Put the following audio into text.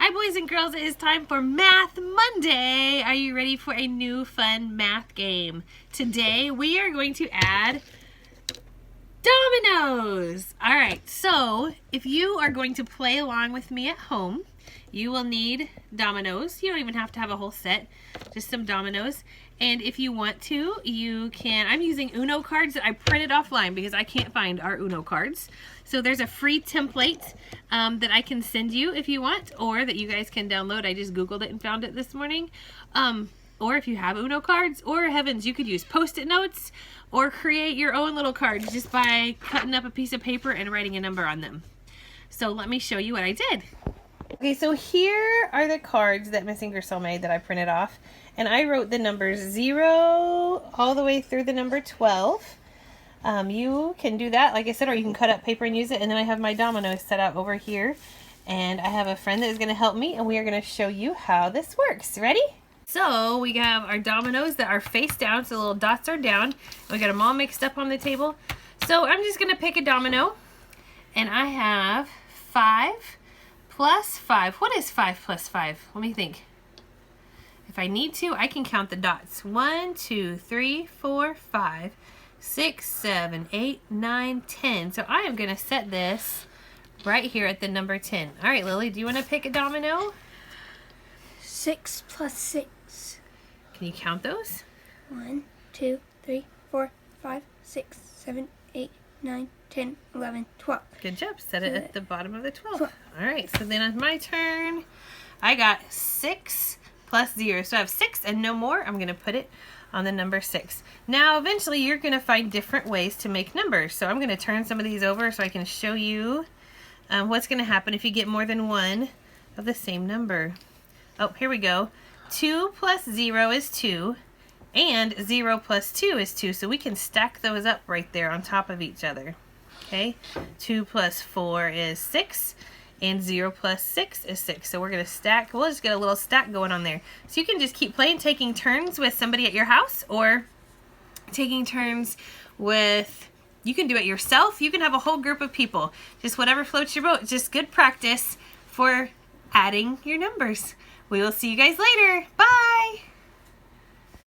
Hi boys and girls, it is time for Math Monday. Are you ready for a new fun math game? Today we are going to add dominoes. Alright, so if you are going to play along with me at home, you will need dominoes. You don't even have to have a whole set, just some dominoes. And if you want to, you can, I'm using Uno cards that I printed offline because I can't find our Uno cards. So there's a free template that I can send you if you want, or that you guys can download. I just Googled it and found it this morning. Or if you have Uno cards, or heavens, you could use Post-it notes or create your own little cards just by cutting up a piece of paper and writing a number on them. So let me show you what I did. Okay, so here are the cards that Miss Ingersoll made that I printed off. And I wrote the numbers 0 all the way through the number 12. You can do that, like I said, or you can cut up paper and use it. And then I have my dominoes set out over here. And I have a friend that is going to help me, and we are going to show you how this works. Ready? So we have our dominoes that are face down, so the little dots are down. We got them all mixed up on the table. So I'm just going to pick a domino. And I have 5 plus 5. What is 5 plus 5? Let me think. If I need to, I can count the dots. 1, 2, 3, 4, 5, 6, 7, 8, 9, 10. So I am going to set this right here at the number 10. All right, Lily, do you want to pick a domino? 6 plus 6. Can you count those? 1, 2, 3, 4, 5, 6, 7, 8, 9, 10, 11, 12. Good job. Set it at the bottom of the 12. All right, so then on my turn, I got 6 plus 0. So I have 6 and no more. I'm going to put it on the number 6. Now, eventually, you're going to find different ways to make numbers. So I'm going to turn some of these over so I can show you what's going to happen if you get more than one of the same number. Oh, here we go. 2 plus 0 is 2, and 0 plus 2 is 2. So we can stack those up right there on top of each other. Okay, 2 plus 4 is 6. And 0 plus 6 is 6. So we're going to stack. We'll just get a little stack going on there. So you can just keep playing, taking turns with somebody at your house, or taking turns with, you can do it yourself. You can have a whole group of people. Just whatever floats your boat. Just good practice for adding your numbers. We will see you guys later. Bye!